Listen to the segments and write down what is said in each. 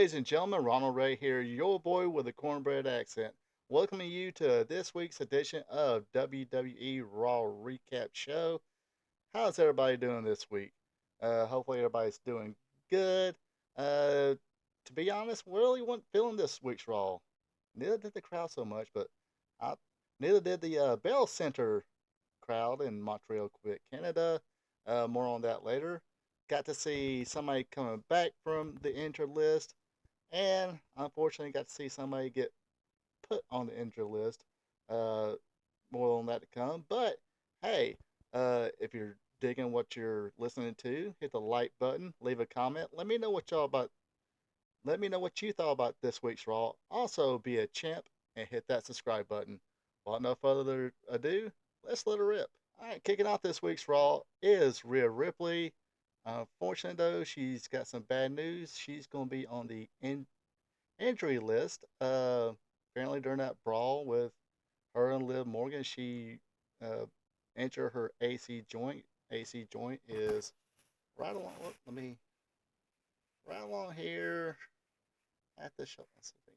Ladies and gentlemen, Ronald Ray here, your boy with a cornbread accent, welcoming you to this week's edition of WWE Raw Recap Show. How's everybody doing this week? Hopefully, everybody's doing good. To be honest, really wasn't feeling this week's Raw. Neither did the crowd so much, but I, neither did the Bell Center crowd in Montreal, Quebec, Canada. More on that later. Got to see somebody coming back from the injured list, and unfortunately got to see somebody get put on the injured list. Uh, More on that to come. But hey, if you're digging what you're listening to, hit the like button, leave a comment. Let me know what y'all about. Let me know what you thought about this week's Raw. Also, be a champ and hit that subscribe button. Without no further ado, let's let her rip. All right, kicking off this week's Raw is Rhea Ripley. Unfortunately, though, she's got some bad news. She's going to be on the injury list. Apparently, during that brawl with her and Liv Morgan, she uh, injured her AC joint. AC joint is right along. Let me right along here at the show. Let's see.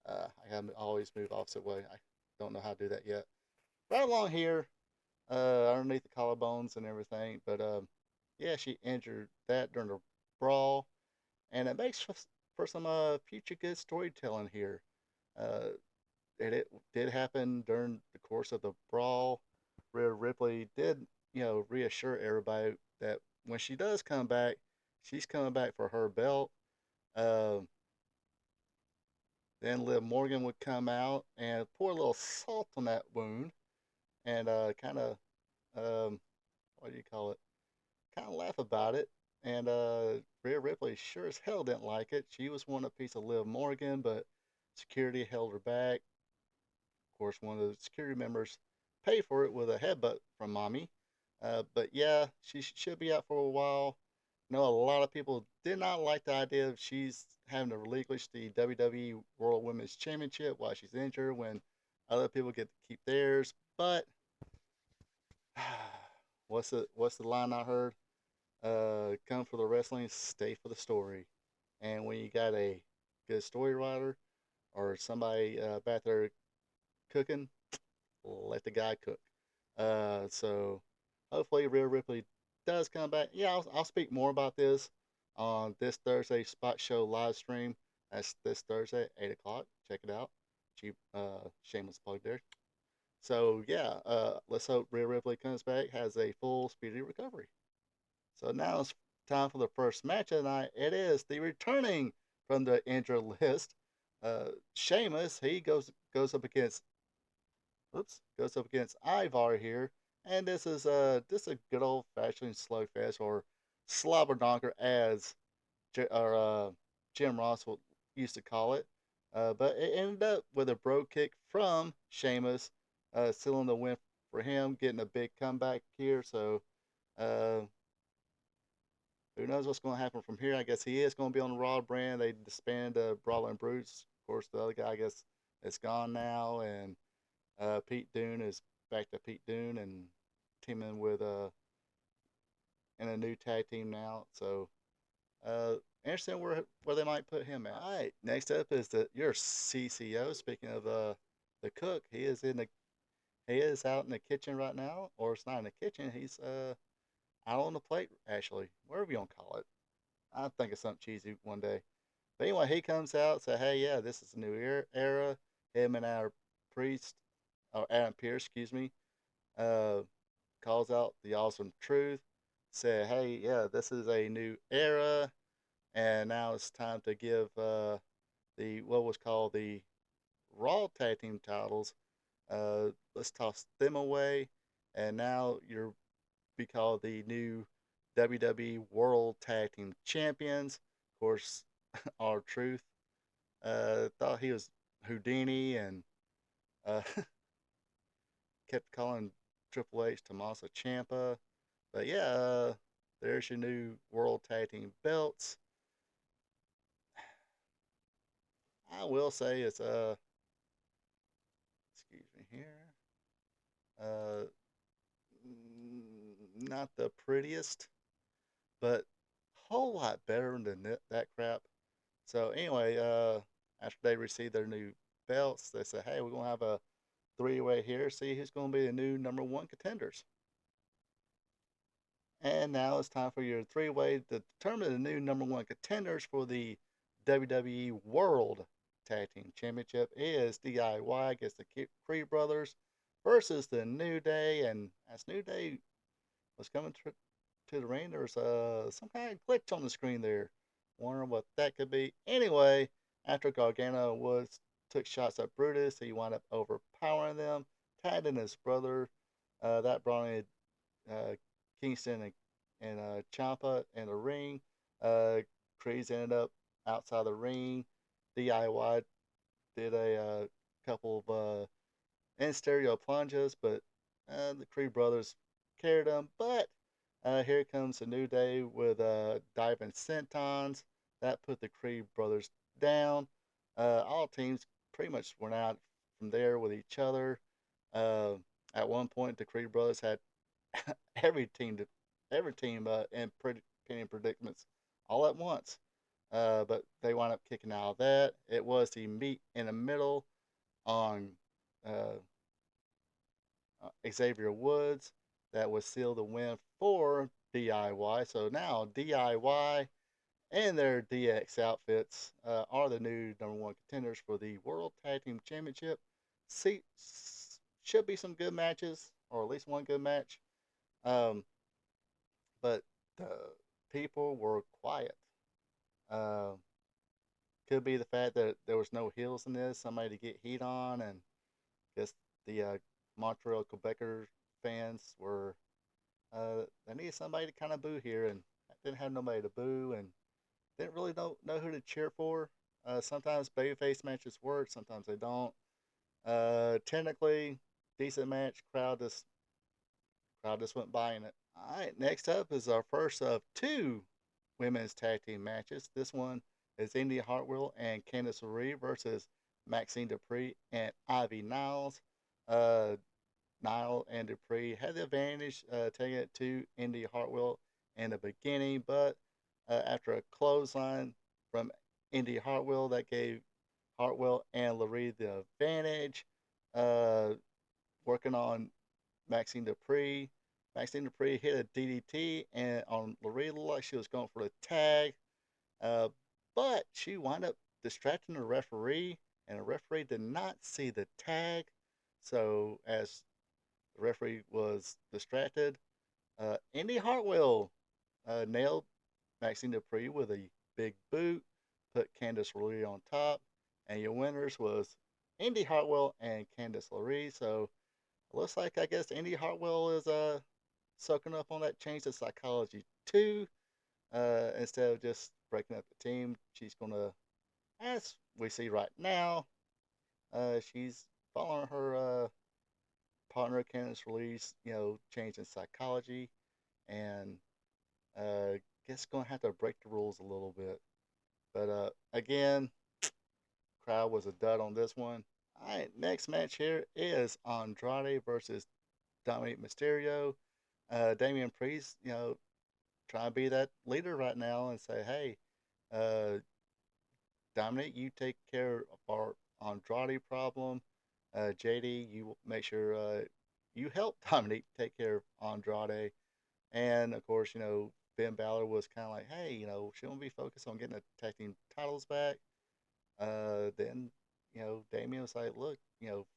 I gotta always move opposite way. I don't know how to do that yet. Right along here, underneath the collarbones and everything. But yeah, she injured that during the brawl, and it makes for some future good storytelling here. Uh, it did happen during the course of the brawl. Rhea Ripley did, reassure everybody that when she does come back, she's coming back for her belt. Uh, then Liv Morgan would come out and pour a little salt on that wound and kind of, what do you call it? Kind of laugh about it. And Rhea Ripley sure as hell didn't like it. She was wanting a piece of Liv Morgan, but security held her back. Of course, one of the security members paid for it with a headbutt from Mommy. But yeah, she should be out for a while. I know a lot of people did not like the idea of she's having to relinquish the WWE World Women's Championship while she's injured when other people get to keep theirs. But what's the line I heard? Come for the wrestling, stay for the story. And when you got a good story writer or somebody back there cooking, let the guy cook. So hopefully Rhea Ripley does come back. Yeah, I'll speak more about this on this Thursday Spot Show live stream. That's this Thursday, 8 o'clock. Check it out. Cheap, shameless plug there. So yeah, let's hope Rhea Ripley comes back, has a full speedy recovery. So now it's time for the first match of the night. It is the returning from the injured list. Sheamus, he goes up against goes up against Ivar here, and this is a good old fashioned slugfest or slobber donker as Jim Ross used to call it. But it ended up with a bro kick from Sheamus, sealing the win for him, getting a big comeback here. So uh, who knows what's going to happen from here? I guess he is going to be on the Raw brand. They disbanded Brawler and Bruce. Of course, the other guy, I guess, is gone now, and Pete Dune is back to Pete Dune and teaming with in a new tag team now. So uh, interesting where they might put him at. All right, next up is your CCO. Speaking of the cook, he is out in the kitchen right now, or it's not in the kitchen. He's out on the plate actually, wherever you want to call it. I'll think of something cheesy one day. But anyway, he comes out, say, "Hey, yeah, this is a new era." Him and our priest, or Adam Pierce, excuse me, uh, calls out the awesome truth. Say, "Hey, yeah, this is a new era, and now it's time to give the what was called the Raw Tag Team titles. Let's toss them away, and now you're be called the new WWE World Tag Team Champions." Of course, our truth thought he was Houdini and uh, kept calling Triple H Tommaso Ciampa. But yeah, there's your new World Tag Team belts. I will say it's excuse me here, uh, not the prettiest, but a whole lot better than that crap. So anyway, after they receive their new belts, they say, "Hey, we're gonna have a three-way here. See who's gonna be the new number one contenders." And now it's time for your three-way to determine the new number one contenders for the WWE World Tag Team Championship is DIY against the Creed Brothers versus the New Day. And as New Day was coming to the ring, there was some kind of glitch on the screen there. Wondering what that could be. Anyway, after Gargano was took shots at Brutus, he wound up overpowering them, tagged in his brother. That brought in uh, Kingston and Ciampa in the ring. Uh, Creeds ended up outside the ring. DIY did a couple of in stereo plunges, but the Creed brothers carried them. But here comes a New Day with diving sentons. That put the Creed brothers down. All teams pretty much went out from there with each other. Uh, at one point, the Creed brothers had every team to every team in pinning predicaments all at once. But they wound up kicking out of that. It was the meet in the middle on uh, Xavier Woods that would seal the win for DIY. So now DIY and their DX outfits are the new number one contenders for the World Tag Team Championship. See, should be some good matches, or at least one good match. Um, but the people were quiet. Uh, could be the fact that there was no heels in this, somebody to get heat on, and just the Montreal Quebecer fans were they needed somebody to kind of boo here, and didn't have nobody to boo, and didn't really know who to cheer for. Sometimes babyface matches work, sometimes they don't. Technically, decent match. Crowd just went buying it. All right, next up is our first of two women's tag team matches. This one is Indy Hartwell and Candice LeRae versus Maxine Dupree and Ivy Niles. Uh, Nile and Dupree had the advantage, taking it to Indy Hartwell in the beginning, but after a clothesline from Indy Hartwell, that gave Hartwell and LeRae the advantage. Uh, Working on Maxine Dupree. Maxine Dupree hit a DDT and on LeRae looked like she was going for the tag, uh, but she wound up distracting the referee, and the referee did not see the tag. So as the referee was distracted, Indy Hartwell nailed Maxine Dupree with a big boot, put Candice LeRae on top, and your winners was Indy Hartwell and Candice LeRae. So it looks like I guess Indy Hartwell is soaking up on that change of psychology too. Instead of just breaking up the team, she's gonna, as we see right now, she's following her partner Candice LeRae's, change in psychology, and guess gonna have to break the rules a little bit. But again, crowd was a dud on this one. All right, next match here is Andrade versus Dominic Mysterio. Damian Priest, trying to be that leader right now and say, hey, uh, Dominic, you take care of our Andrade problem. JD, you make sure you help Dominic take care of Andrade. And of course, Finn Balor was kind of like, hey, shouldn't we be focused on getting the tag team titles back? Then, Damien was like, look,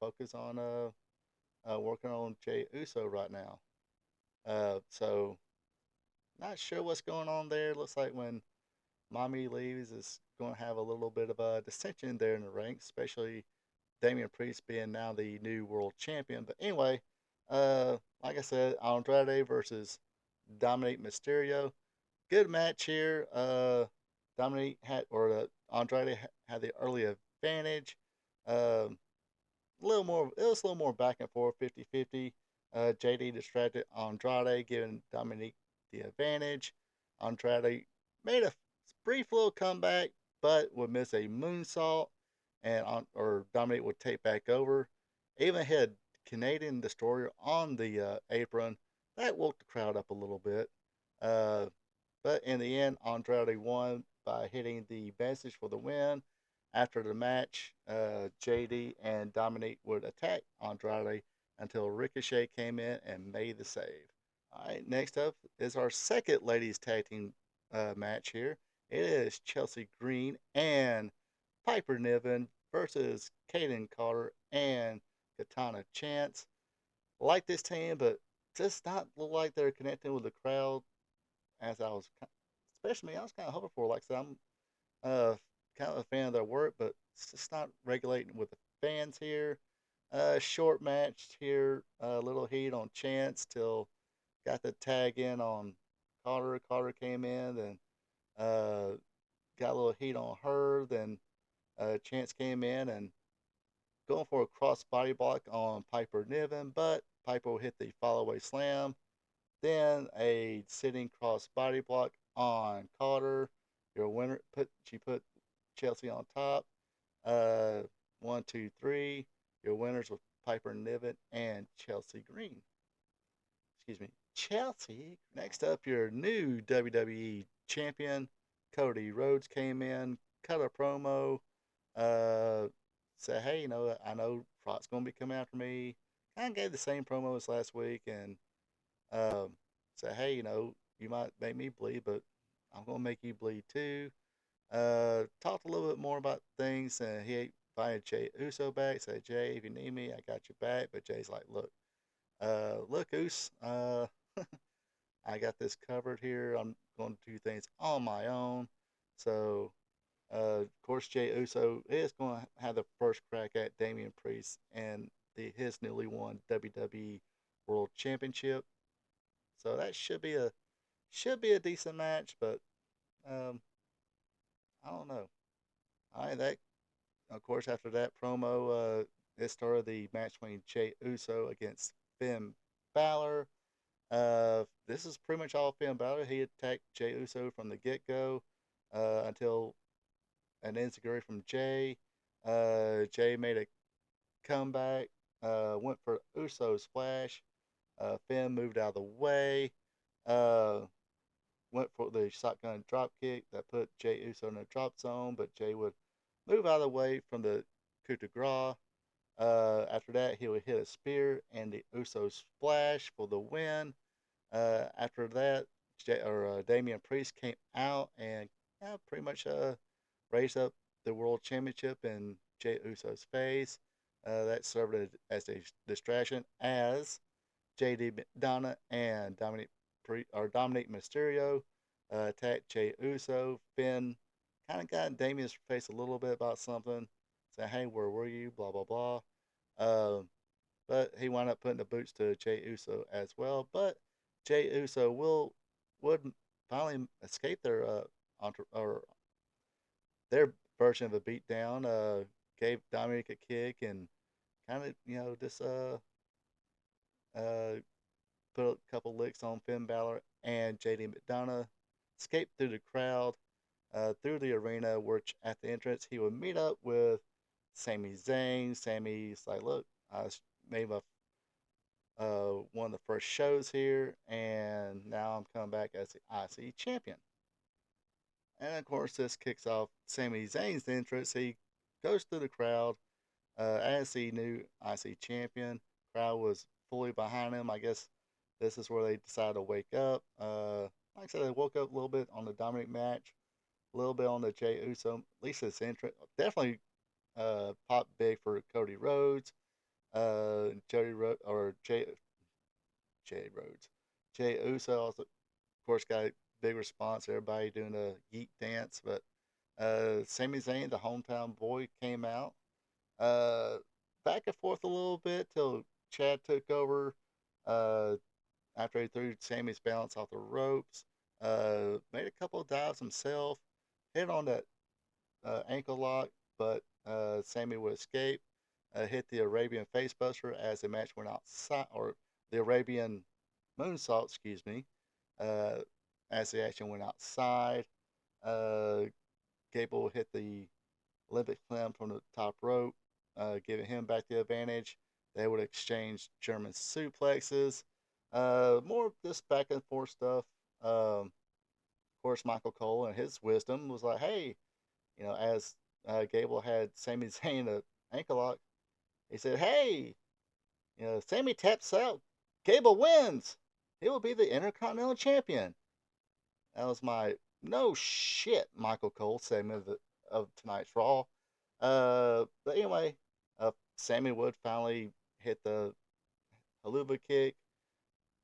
focus on working on Jay Uso right now. So not sure what's going on there. Looks like when Mommy leaves, is going to have a little bit of a dissension there in the ranks, especially Damian Priest being now the new world champion. But anyway, like I said, Andrade versus Dominic Mysterio. Good match here. Dominic had, or Andrade had the early advantage. Um, a little more, it was a little more back and forth, 50-50. JD distracted Andrade, giving Dominic the advantage. Andrade made a brief little comeback, but would miss a moonsault, and or Dominic would take back over. Even had Canadian Destroyer on the apron. That woke the crowd up a little bit. Uh, but in the end, Andrade won by hitting the message for the win. After the match, JD and Dominic would attack Andrade until Ricochet came in and made the save. All right, next up is our second ladies tag team match here. It is Chelsea Green and Piper Niven versus Kaden Carter and Katana Chance. Like this team, but just not look like they're connecting with the crowd as I was, especially me. I was kind of hoping for. Like I said, I'm kind of a fan of their work, but it's just not regulating with the fans here. Short match here, a little heat on Chance till got the tag in on Carter. Carter came in, then got a little heat on her. Then Chance came in and going for a cross body block on Piper Niven, but Piper hit the follow away slam. Then a sitting cross body block on Carter. Your winner she put Chelsea on top. Uh, 1, 2, 3. Your winners were Piper Niven and Chelsea Green. Excuse me, Chelsea. Next up, your new WWE champion Cody Rhodes came in, cut a promo, uh, said, "Hey, I know Brock's gonna be coming after me." Kind of gave the same promo as last week, and said, "Hey, you might make me bleed, but I'm gonna make you bleed too." Talked a little bit more about things, and he invited Jay Uso back. Said, "Jay, if you need me, I got your back." But Jay's like, look, Us, I got this covered here. I'm going to do things on my own." So, of course, Jay Uso is going to have the first crack at Damian Priest and his newly won WWE World Championship. So that should be a decent match, but um, I don't know. All right, that of course after that promo, it started the match between Jay Uso against Finn Balor. This is pretty much all Finn Balor. He attacked Jay Uso from the get go until an insecurity from Jay. Jay made a comeback, went for Uso splash. Finn moved out of the way. Uh, Went for the shotgun drop kick that put Jay Uso in a drop zone, but Jay would move out of the way from the coup de grace. After that, he would hit a spear and the Uso splash for the win. After that, Damian Priest came out and pretty much raised up the world championship in Jey Uso's face. That served as a distraction as JD McDonough and Dominic Mysterio attacked Jey Uso. Finn kind of got in Damian's face a little bit about something, saying, "Hey, where were you?" Blah blah blah. Uh, but he wound up putting the boots to Jey Uso as well. But Jey Uso would finally escape or their version of a beatdown. Gave Dominic a kick and kind of just uh put a couple licks on Finn Balor and JD McDonough. Escaped through the crowd, through the arena, which at the entrance he would meet up with Sami Zayn. Sami's like, "Look, I made my one of the first shows here, and now I'm coming back as the IC champion." And of course, this kicks off Sami Zayn's entrance. He goes through the crowd as the new IC champion. Crowd was fully behind him. I guess this is where they decided to wake up. Like I said, they woke up a little bit on the Dominic match, a little bit on the Jey Uso. At least his entrance definitely popped big for Cody Rhodes. Jody Ro- or Jay Rhodes. Jay Uso also, of course, got a big response. Everybody doing a yeet dance. But Sami Zayn, the hometown boy, came out. Uh, Back and forth a little bit till Chad took over. Uh, After he threw Sammy's balance off the ropes, made a couple of dives himself, hit on that ankle lock, but Sammy would escape. Hit the Arabian facebuster as the match went outside, or the Arabian moonsault, excuse me, uh, as the action went outside. Uh, Gable hit the Olympic slam from the top rope, giving him back the advantage. They would exchange German suplexes. More of this back and forth stuff. course, Michael Cole and his wisdom was like, hey, as Gable had Sami Zayn a ankle lock, he said, hey, Sami taps out, Gable wins. He will be the Intercontinental Champion. That was my no shit Michael Cole segment of tonight's Raw. But anyway, Sammy Wood finally hit the haluva kick,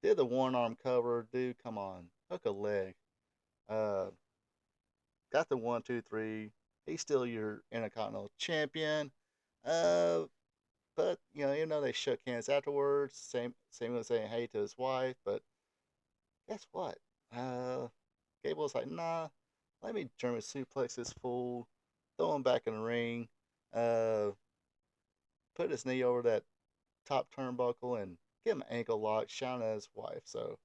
did the one arm cover. Dude, come on, hook a leg. Uh, got the 1, 2, 3. He's still your Intercontinental Champion. Uh, but they shook hands afterwards. Same was saying hey to his wife, but guess what? Uh, Gable's like, nah, let me German suplex this fool, throw him back in the ring, uh, put his knee over that top turnbuckle and give him an ankle lock, shouting at his wife. So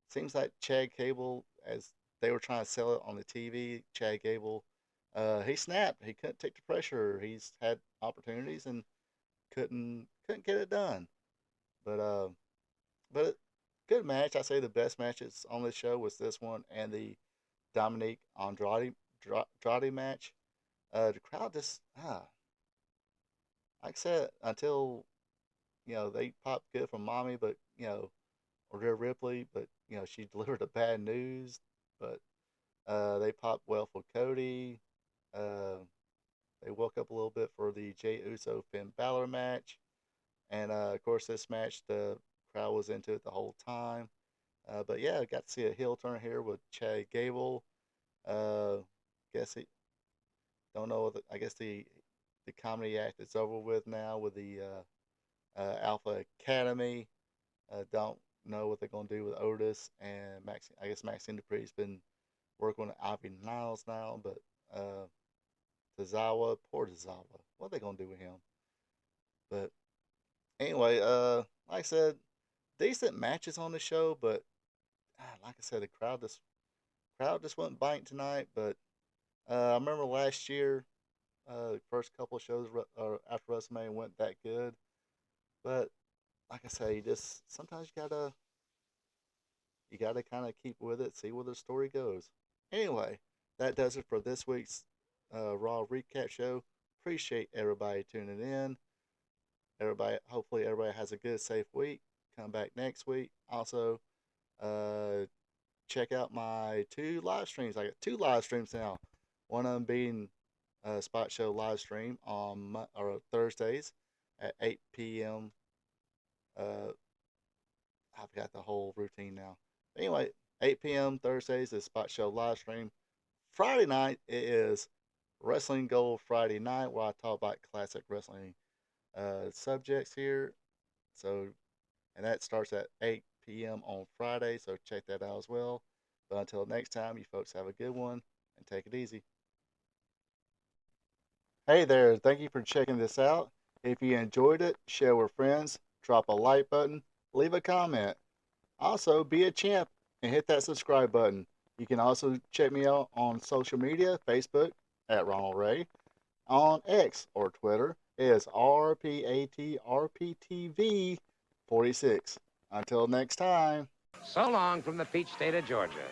seems like Chad Gable, as they were trying to sell it on the TV, Chad Gable, he snapped. He couldn't take the pressure. He's had opportunities and couldn't get it done. But good match. I say the best matches on this show was this one and the Dominique Andrade match. The crowd just like I said, until they popped good from Mommy, but or Rhea Ripley, but she delivered the bad news. But they popped well for Cody. Uh, they woke up a little bit for the Jey Uso Finn Balor match, and of course this match the crowd was into it the whole time. But yeah, I got to see a heel turn here with Chad Gable. Uh, guess he don't know. I guess the comedy act is over with now with the Alpha Academy. Don't know what they're gonna do with Otis and Max. I guess Maxine Dupree's been working with Ivy Niles now, but Tozawa, poor Tozawa. What are they gonna do with him? But anyway, like I said, decent matches on the show, but like I said, the crowd just wasn't biting tonight. But I remember last year, the first couple of shows after WrestleMania went that good, but like I say, just sometimes you gotta kind of keep with it, see where the story goes. Anyway, that does it for this week's Raw Recap show. Appreciate everybody tuning in. Hopefully everybody has a good, safe week. Come back next week. Also, uh, check out my 2 live streams. I got 2 live streams now. One of them being a Spot Show live stream on or Thursdays at 8 p.m. Uh, I forgot the whole routine now. Anyway, 8 p.m. Thursdays is Spot Show live stream. Friday night it is Wrestling Gold Friday night, where I talk about classic wrestling subjects here. So, and that starts at 8 p.m. on Friday. So check that out as well. But until next time, you folks have a good one and take it easy. Hey there, thank you for checking this out. If you enjoyed it, share with friends, drop a like button, leave a comment. Also, be a champ and hit that subscribe button. You can also check me out on social media, Facebook at Ronald Ray, on X or Twitter is RPATRPTV46. Until next time. So long from the peach state of Georgia.